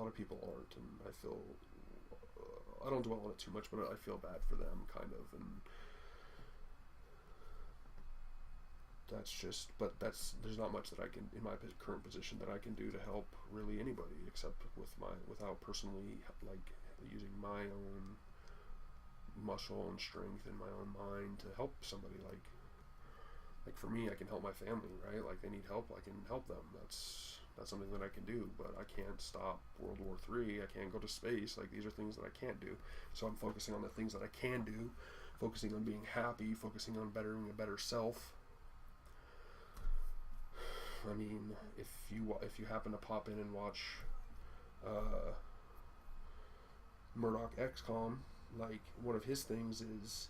lot of people aren't, and I feel I don't dwell on it too much, but I feel bad for them, kind of, and there's not much that I can, in my current position, that I can do to help really anybody, except without personally, like, using my own muscle and strength in my own mind to help somebody. Like for me, I can help my family, right? Like, they need help, I can help them. That's something that I can do, but I can't stop World War III. I can't go to space. Like, these are things that I can't do. So I'm focusing on the things that I can do, focusing on being happy, focusing on bettering a better self. I mean, if you happen to pop in and watch Murdoch XCOM, like, one of his things is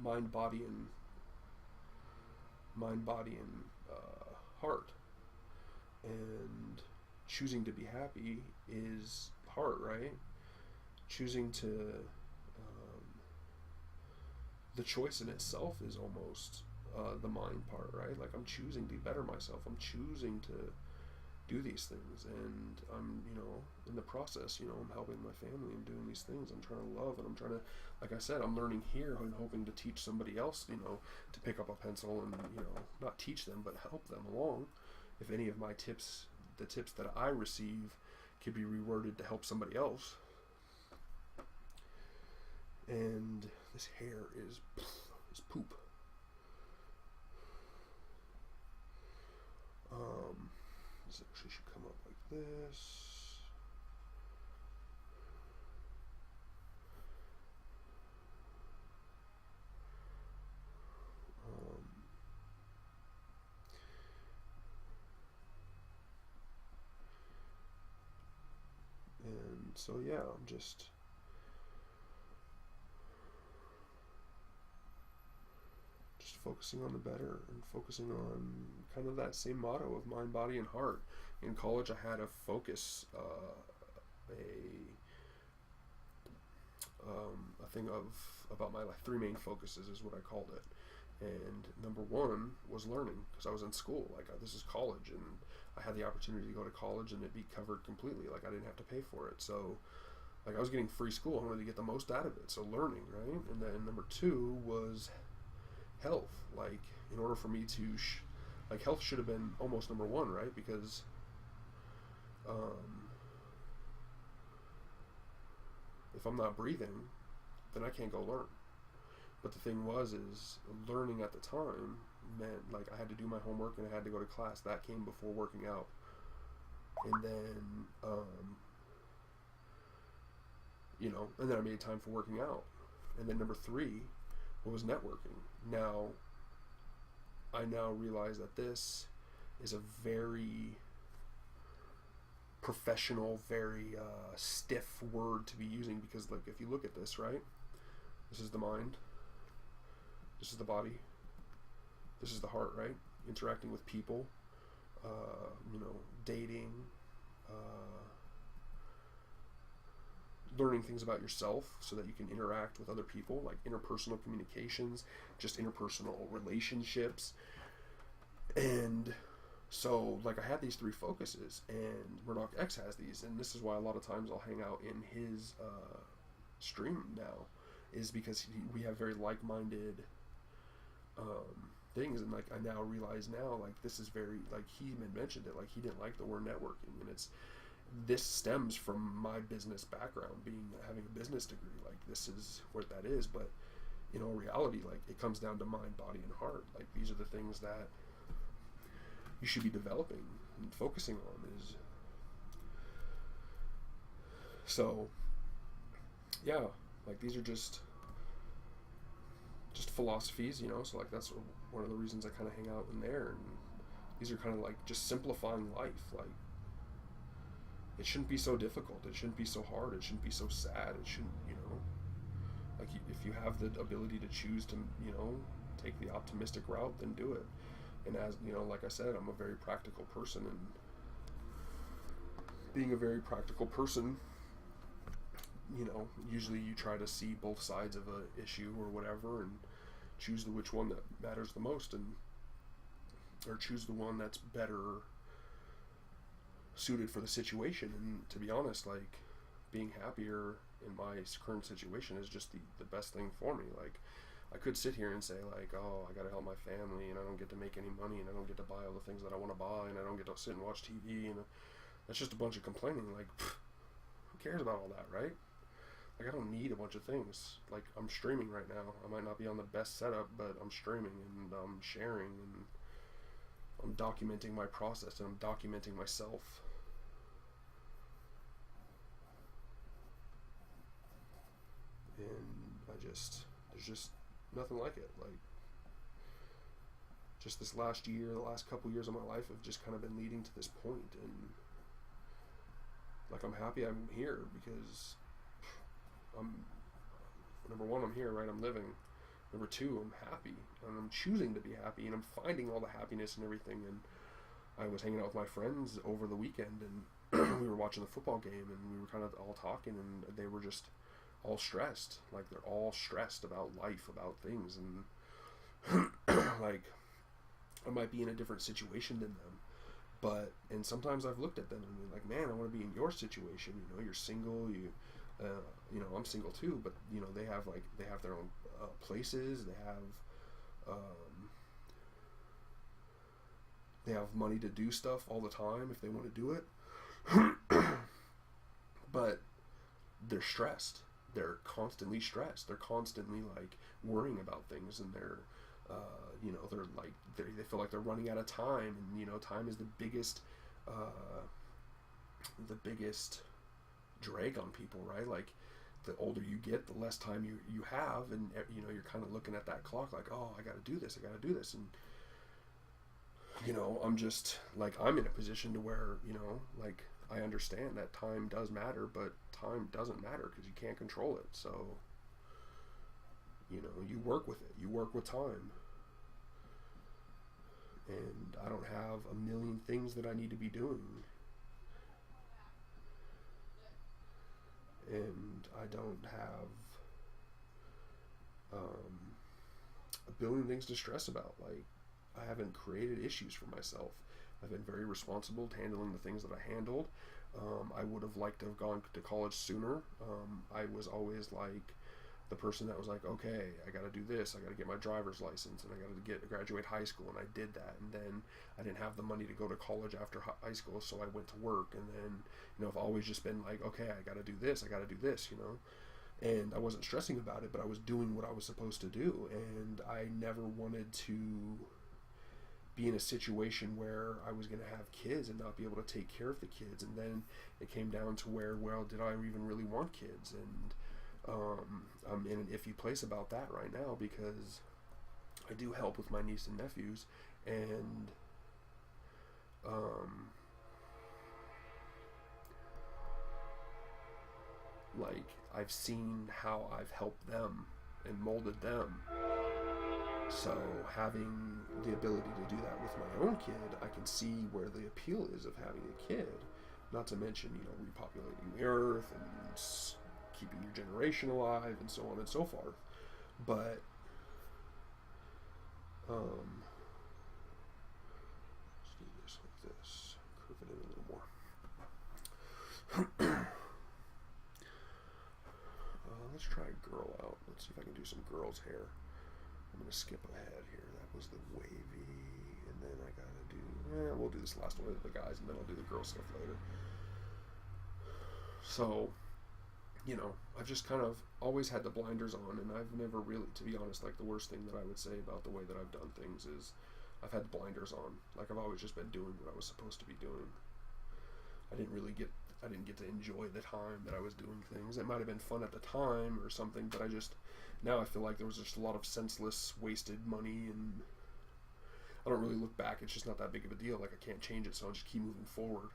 mind, body, and heart. And choosing to be happy is heart, right? Choosing to the choice in itself is almost the mind part, right? Like, I'm choosing to better myself. I'm choosing to do these things, and I'm, in the process, I'm helping my family and doing these things. I'm trying to love, and I'm trying to, like I said, I'm learning here and hoping to teach somebody else, to pick up a pencil and, not teach them, but help them along. If any of my tips, the tips that I receive, could be reworded to help somebody else. And this hair is poop. This actually should come up like this. And so, yeah, I'm just focusing on the better, and focusing on kind of that same motto of mind, body, and heart. In college, I had a focus, a thing about my, like, 3 main focuses is what I called it. And number 1 was learning, because I was in school. Like, this is college, and I had the opportunity to go to college and it be covered completely. Like, I didn't have to pay for it. So, like, I was getting free school. I wanted to get the most out of it. So learning, right? And then number 2 was health. Like, in order for me to like, health should have been almost number 1, right? Because if I'm not breathing, then I can't go learn. But the thing is learning at the time meant, like, I had to do my homework and I had to go to class. That came before working out. And then and then I made time for working out. And then number 3 was networking. Now, I now realize that this is a very professional, very stiff word to be using, because, like, if you look at this, right, this is the mind, this is the body, this is the heart, right? Interacting with people, dating, learning things about yourself so that you can interact with other people, like interpersonal communications, just interpersonal relationships. And so, like, I had these 3 focuses, and Murdoch X has these, and this is why a lot of times I'll hang out in his stream now, is because we have very like-minded things. And, like, I now realize now, like, this is very, like, he even mentioned it, like, he didn't like the word networking, and this stems from my business background, having a business degree. Like, this is what that is. But in all reality, like, it comes down to mind, body, and heart. Like, these are the things that you should be developing and focusing on. So, yeah, like, these are just philosophies, so, like, that's one of the reasons I kind of hang out in there. And these are kind of like just simplifying life. Like, it shouldn't be so difficult. It shouldn't be so hard. It shouldn't be so sad. It shouldn't, like, if you have the ability to choose to, take the optimistic route, then do it. And as, like I said, I'm a very practical person, and being a very practical person, usually you try to see both sides of an issue or whatever, and choose which one that matters the most, or choose the one that's better suited for the situation. And to be honest, like, being happier in my current situation is just the best thing for me. Like, I could sit here and say, like, oh, I gotta help my family, and I don't get to make any money, and I don't get to buy all the things that I want to buy, and I don't get to sit and watch TV, and that's just a bunch of complaining. Like, who cares about all that, right? Like, I don't need a bunch of things. Like, I'm streaming right now. I might not be on the best setup, but I'm streaming, and I'm sharing, and I'm documenting my process, and I'm documenting myself. And there's just nothing like it. Like, just this last year, the last couple years of my life have just kind of been leading to this point, and like, I'm happy I'm here because number one, I'm here, right? I'm living. Number two, I'm happy, and I'm choosing to be happy, and I'm finding all the happiness and everything. And I was hanging out with my friends over the weekend, and we were watching the football game, and we were kind of all talking, and they were just all stressed. Like, they're all stressed about life, about things, and like, I might be in a different situation than them, and sometimes I've looked at them and been like, man, I want to be in your situation. You know, you're single, you know, I'm single too, but you know, they have their own places, they have money to do stuff all the time if they want to do it, but they're stressed. They're constantly stressed. They're constantly, like, worrying about things, and they're you know, they're like, they feel like they're running out of time, and you know, time is the biggest drag on people, right? Like, the older you get, the less time you have, and you know, you're kind of looking at that clock like, oh, I gotta do this, and you know, I'm just like, I'm in a position to where, you know, like, I understand that time does matter, but time doesn't matter because you can't control it. So, you know, you work with it, you work with time. And I don't have a million things that I need to be doing. And I don't have a billion things to stress about. Like, I haven't created issues for myself. I've been very responsible handling the things that I handled. I would have liked to have gone to college sooner. I was always like the person that was like, okay, I got to do this. I got to get my driver's license, and I got to graduate high school, and I did that. And then I didn't have the money to go to college after high school, so I went to work. And then, you know, I've always just been like, okay, I got to do this, you know. And I wasn't stressing about it, but I was doing what I was supposed to do. And I never wanted to be in a situation where I was going to have kids and not be able to take care of the kids. And then it came down to where, well, did I even really want kids? And I'm in an iffy place about that right now, because I do help with my niece and nephews, and like, I've seen how I've helped them and molded them. So having the ability to do that with my own kid, I can see where the appeal is of having a kid. Not to mention, you know, repopulating the earth and keeping your generation alive, and so on and so forth. But let's do this like this. Curve it in a little more. Let's try a girl out. Let's see if I can do some girl's hair. I'm gonna skip ahead here. That was the wavy, and then I gotta do. We'll do this last one with the guys, and then I'll do the girl stuff later. So, you know, I've just kind of always had the blinders on, and I've never really, to be honest, like, the worst thing that I would say about the way that I've done things is I've had the blinders on. Like, I've always just been doing what I was supposed to be doing. I didn't get to enjoy the time that I was doing things. It might have been fun at the time or something, but now I feel like there was just a lot of senseless, wasted money, and I don't really look back. It's just not that big of a deal. Like, I can't change it, so I'll just keep moving forward.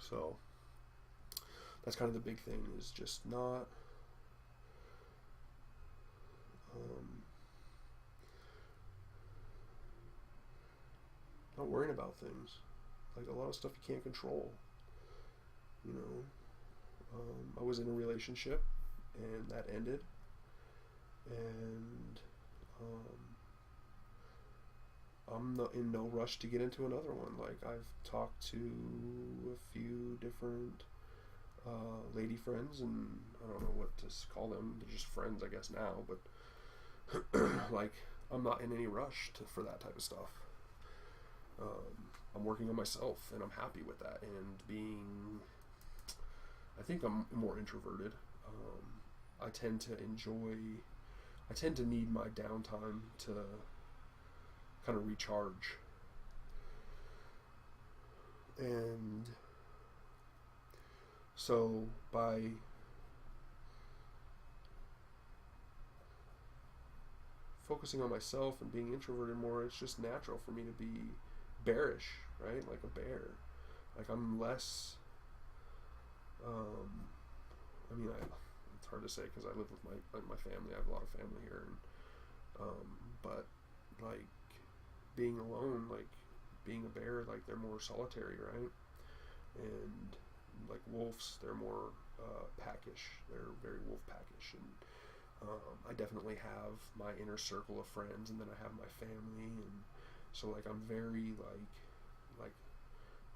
So that's kind of the big thing, is just not worrying about things. Like, a lot of stuff you can't control, you know. I was in a relationship, and that ended, and I'm not in no rush to get into another one. Like, I've talked to a few different lady friends, and I don't know what to call them. They're just friends, I guess, now. But like, I'm not in any rush for that type of stuff. I'm working on myself, and I'm happy with that. And I think I'm more introverted. I tend to need my downtime to kind of recharge. And so by focusing on myself and being introverted more, it's just natural for me to be bearish, right? Like a bear. Like, I'm less, it's hard to say because I live with my family. I have a lot of family here, and but like, being alone, like being a bear, like, they're more solitary, right? And like wolves, they're more packish. They're very wolf packish, and I definitely have my inner circle of friends, and then I have my family, and so like I'm very like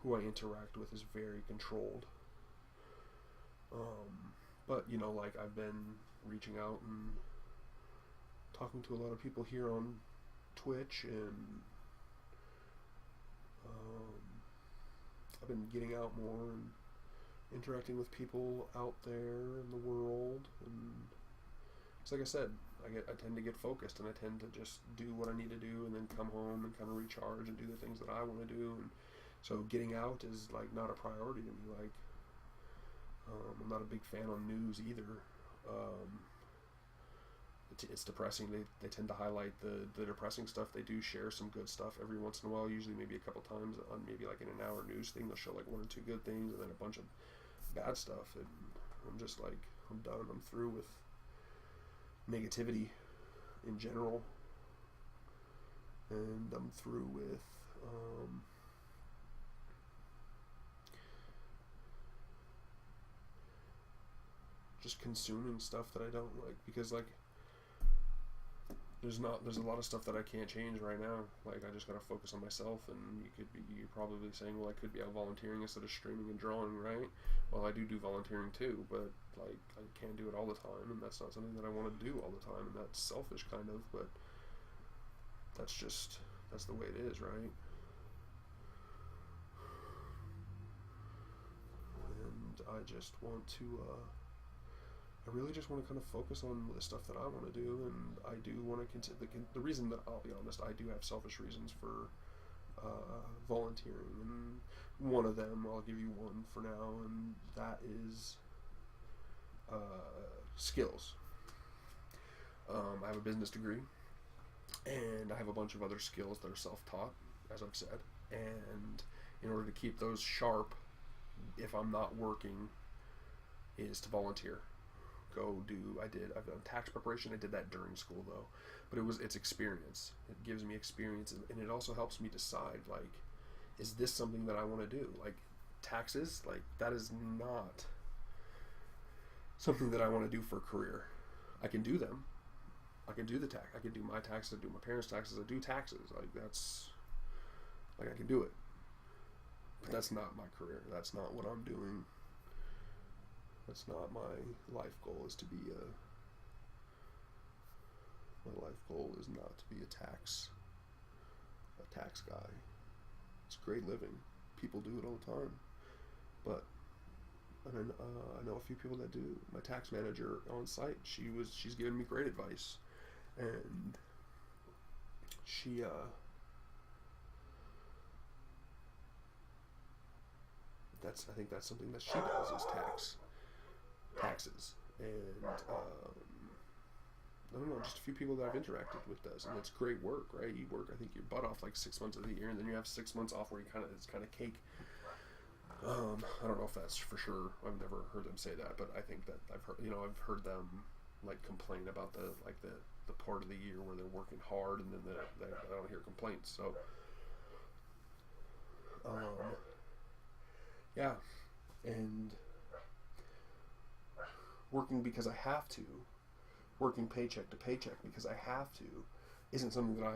who I interact with is very controlled. But like, I've been reaching out and talking to a lot of people here on Twitch, and I've been getting out more and interacting with people out there in the world. And it's like I said, I tend to get focused, and I tend to just do what I need to do, and then come home and kind of recharge and do the things that I want to do. And so getting out is like not a priority to me. Like, I'm not a big fan on news either. It's depressing. They tend to highlight the depressing stuff. They do share some good stuff every once in a while, usually maybe a couple times on maybe like in an hour news thing. They'll show like one or two good things and then a bunch of bad stuff. And I'm just like, I'm done. I'm through with negativity in general. And I'm through with just consuming stuff that I don't like, because like, there's a lot of stuff that I can't change right now. Like, I just gotta focus on myself. And you're probably saying, well, I could be out volunteering instead of streaming and drawing, right? Well, I do volunteering too, but like, I can't do it all the time, and that's not something that I want to do all the time, and that's selfish kind of, but that's the way it is, right? And I just want to I really just want to kind of focus on the stuff that I want to do, and I do want to continue. The reason that, I'll be honest, I do have selfish reasons for volunteering, and one of them, I'll give you one for now, and that is skills. I have a business degree, and I have a bunch of other skills that are self-taught, as I've said, and in order to keep those sharp, if I'm not working, is to volunteer. I've done tax preparation. I did that during school though, but it's experience. It gives me experience, and it also helps me decide, like, is this something that I want to do? Like, taxes, like, that is not something that I want to do for a career. I can do them. I can do the tax. I can do my taxes. I do my parents' taxes. I do taxes. Like, that's, like, I can do it. But that's not my career. That's not what I'm doing. That's not my life goal. My life goal is not to be a tax guy. It's great living. People do it all the time. But I know a few people that do. My tax manager on site, she's given me great advice, and I think that's something that she does, is taxes, and I don't know, just a few people that I've interacted with does, and it's great work, right? You work, I think, your butt off like 6 months of the year, and then you have 6 months off where it's kind of cake. I don't know if that's for sure. I've never heard them say that, but I think that I've heard them like complain about the part of the year where they're working hard, and then I don't hear complaints. So yeah, and working because I have to, working paycheck to paycheck because I have to, isn't something that I